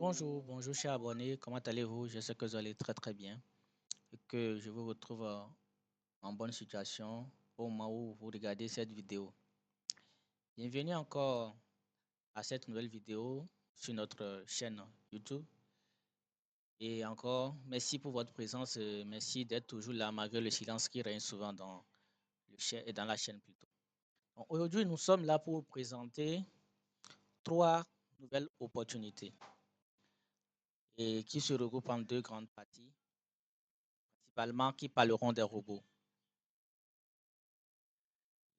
Bonjour, chers abonnés, comment allez-vous? Je sais que vous allez très très bien et que je vous retrouve en bonne situation au moment où vous regardez cette vidéo. Bienvenue encore à cette nouvelle vidéo sur notre chaîne YouTube. Et encore, merci pour votre présence, merci d'être toujours là malgré le silence qui règne souvent dans la chaîne plutôt. Aujourd'hui, nous sommes là pour vous présenter trois nouvelles opportunités et qui se regroupent en deux grandes parties, principalement qui parleront des robots.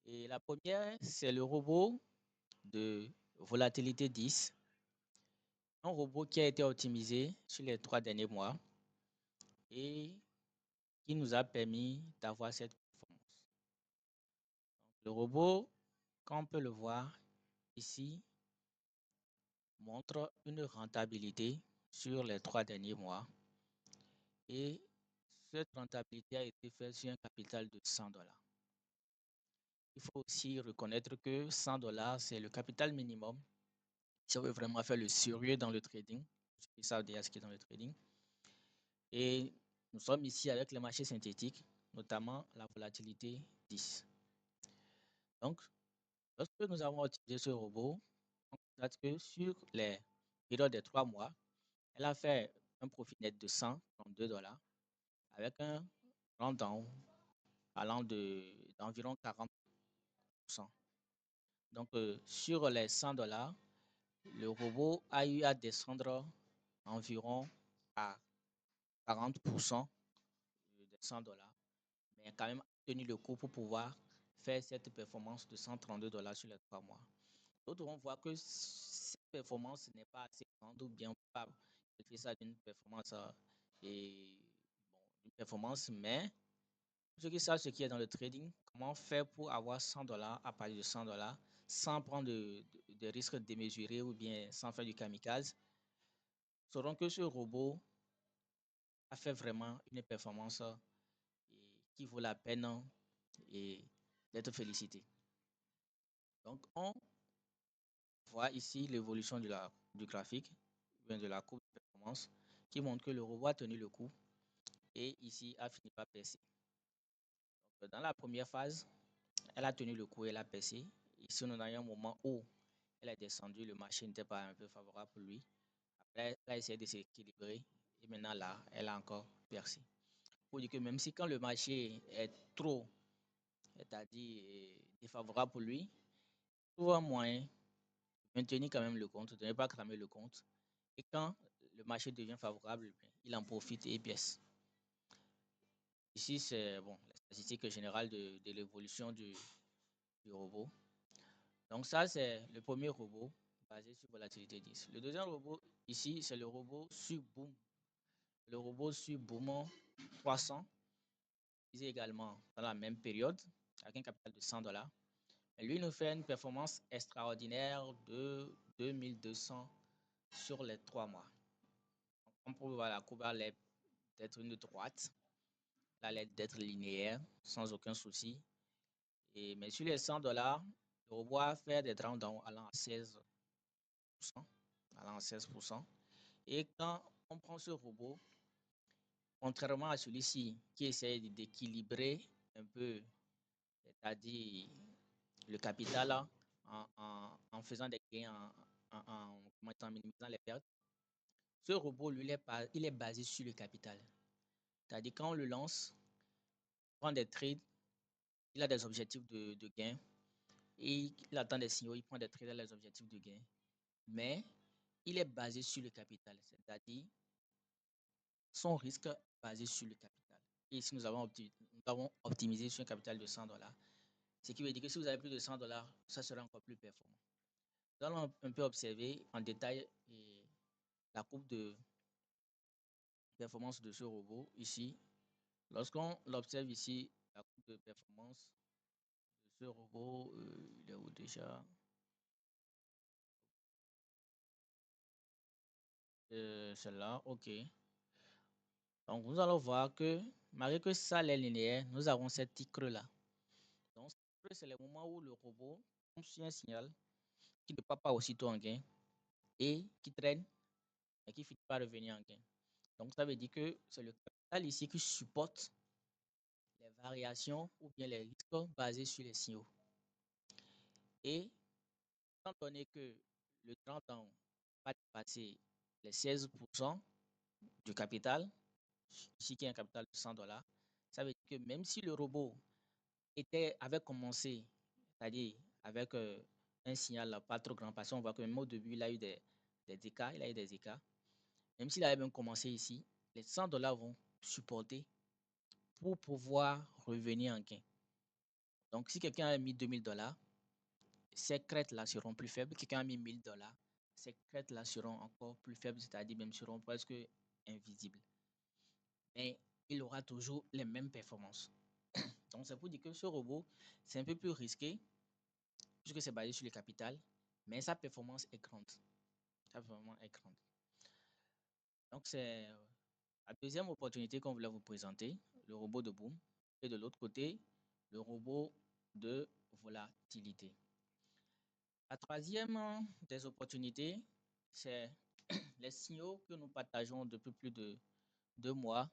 Et la première, c'est le robot de volatilité 10, un robot qui a été optimisé sur les 3 derniers mois et qui nous a permis d'avoir cette performance. Donc, le robot, comme on peut le voir ici, montre une rentabilité sur les 3 derniers mois et cette rentabilité a été faite sur un capital de $100. Il faut aussi reconnaître que $100, c'est le capital minimum si on veut vraiment faire le sérieux dans le trading. Ceux qui savent déjà ce qui est dans le trading. Et nous sommes ici avec les marchés synthétiques, notamment la volatilité 10. Donc, lorsque nous avons utilisé ce robot, on constate que sur les périodes de 3 mois, elle a fait un profit net de $132 avec un rendement allant d'environ 40%. Donc, sur les $100, le robot a eu à descendre environ à 40% des $100, mais quand même tenu le coup pour pouvoir faire cette performance de $132 sur les 3 mois. D'autres vont voir que cette performance n'est pas assez grande ou bien pas qualifier ça d'une performance, une performance, mais ceux qui savent ce qui est dans le trading, comment faire pour avoir $100 à partir de $100 sans prendre de risques démesurés ou bien sans faire du kamikaze, sauront que ce robot a fait vraiment une performance qui vaut la peine d'être félicité. Donc, on voit ici l'évolution du graphique, de la courbe de performance, qui montre que le robot a tenu le coup et ici a fini par percer. Donc, dans la première phase, elle a tenu le coup et elle a percé. Ici, on a eu un moment où elle est descendue, le marché n'était pas un peu favorable pour lui. Après, elle a essayé de s'équilibrer et maintenant là, elle a encore percé. Pour dire que même si quand le marché est trop, c'est-à-dire défavorable pour lui, il trouve un moyen de maintenir quand même le compte, de ne pas cramer le compte. Et quand le marché devient favorable, il en profite et baisse. Ici, c'est bon, la statistique générale de l'évolution du robot. Donc ça, c'est le premier robot basé sur volatilité 10. Le deuxième robot, ici, c'est le robot sur Boom. Le robot sur Boom 300, utilisé également dans la même période, avec un capital de $100. Et lui nous fait une performance extraordinaire de 2200 sur les 3 mois. Donc, on peut voir la courbe d'être une droite, elle a l'air d'être linéaire, sans aucun souci. Mais sur les $100, le robot va faire des drawdowns allant à 16%. Allant à 16%. Et quand on prend ce robot, contrairement à celui-ci qui essaie d'équilibrer un peu, c'est-à-dire le capital en faisant des gains, en minimisant les pertes, ce robot, lui, il est basé sur le capital. C'est-à-dire quand on le lance, on prend des trades, il a des objectifs de gain et il attend des signaux, il prend des trades, il a des objectifs de gain. Mais il est basé sur le capital, c'est-à-dire son risque est basé sur le capital. Et ici, nous avons optimisé sur un capital de $100, ce qui veut dire que si vous avez plus de $100, ça sera encore plus performant. Nous allons un peu observer en détail la courbe de performance de ce robot ici. Lorsqu'on l'observe ici, la courbe de performance de ce robot, il est où déjà? Celle-là, ok. Donc, nous allons voir que, malgré que ça est linéaire, nous avons cette petite creux-là. Donc, c'est le moment où le robot tombe sur un signal qui ne part pas aussitôt en gain et qui traîne et qui finit par revenir en gain. Donc, ça veut dire que c'est le capital ici qui supporte les variations ou bien les risques basés sur les signaux. Et étant donné que le drawdown va dépasser les 16% du capital, ici qui est un capital de $100, ça veut dire que même si le robot avait commencé, c'est-à-dire avec un signal pas trop grand, parce qu'on voit que même au début, il a eu des écarts, même s'il avait même commencé ici, les $100 vont supporter pour pouvoir revenir en gain. Donc, si quelqu'un a mis $2000, ces crêtes-là seront plus faibles. Quelqu'un a mis $1000, ces crêtes-là seront encore plus faibles, c'est-à-dire même seront presque invisibles. Mais il aura toujours les mêmes performances. Donc, c'est pour dire que ce robot, c'est un peu plus risqué, puisque c'est basé sur le capital, mais sa performance est grande. Donc, c'est la deuxième opportunité qu'on voulait vous présenter, le robot de boom. Et de l'autre côté, le robot de volatilité. La troisième des opportunités, c'est les signaux que nous partageons depuis plus de 2 mois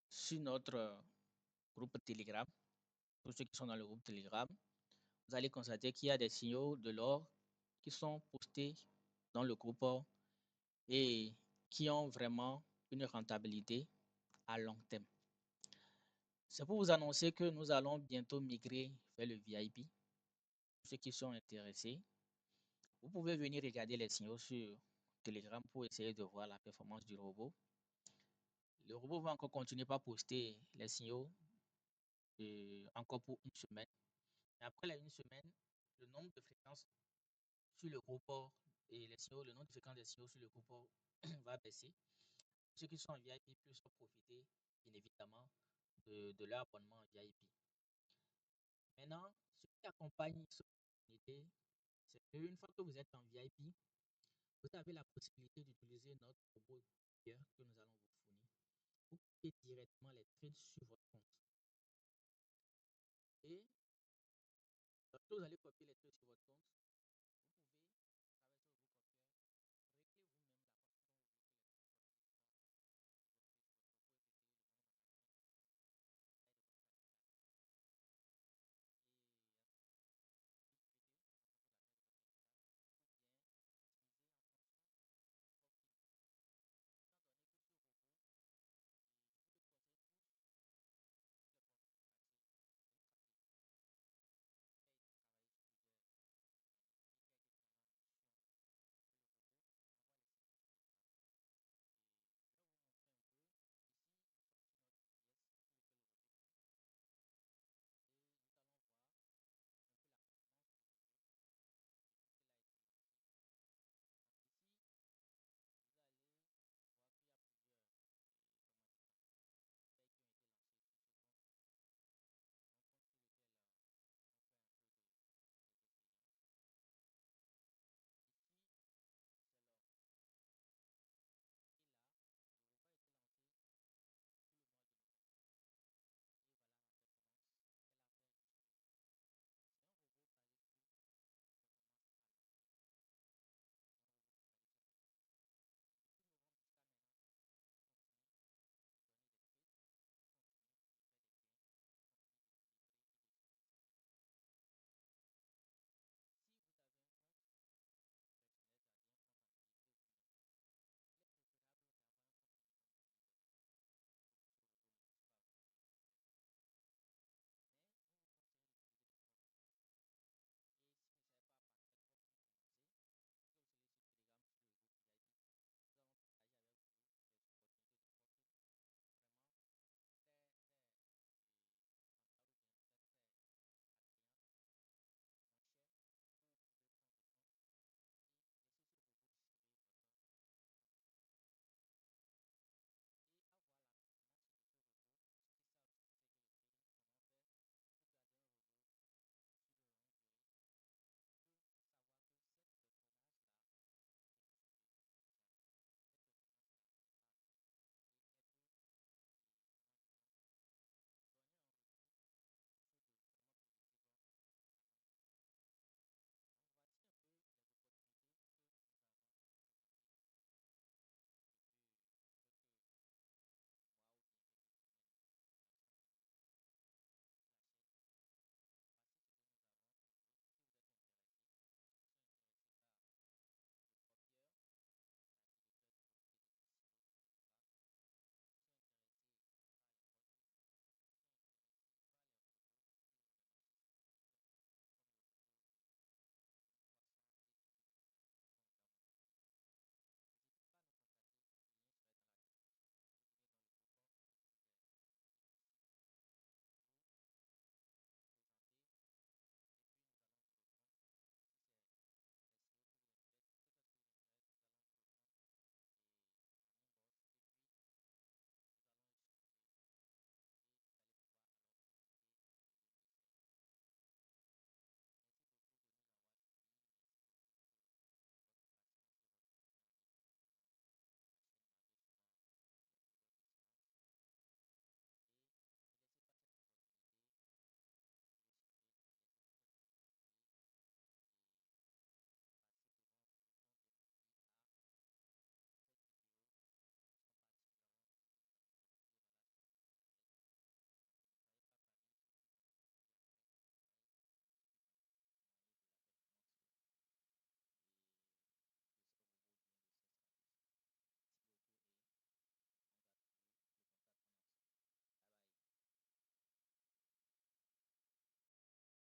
sur notre groupe Telegram. Pour ceux qui sont dans le groupe Telegram, vous allez constater qu'il y a des signaux de l'or qui sont postés dans le groupe et qui ont vraiment une rentabilité à long terme. C'est pour vous annoncer que nous allons bientôt migrer vers le VIP. Pour ceux qui sont intéressés, vous pouvez venir regarder les signaux sur Telegram pour essayer de voir la performance du robot. Le robot va encore continuer par poster les signaux encore pour une semaine. Et après une semaine, le nombre de fréquences sur le groupe et les signaux, le nombre de fréquences des signaux sur le groupe va baisser. Ceux qui sont en VIP peuvent profiter, bien évidemment, de leur abonnement en VIP. Maintenant, ce qui accompagne cette opportunité, c'est qu'une fois que vous êtes en VIP, vous avez la possibilité d'utiliser notre robot que nous allons vous fournir pour copier directement les trades sur votre compte. Et lorsque vous allez copier les trades sur votre compte,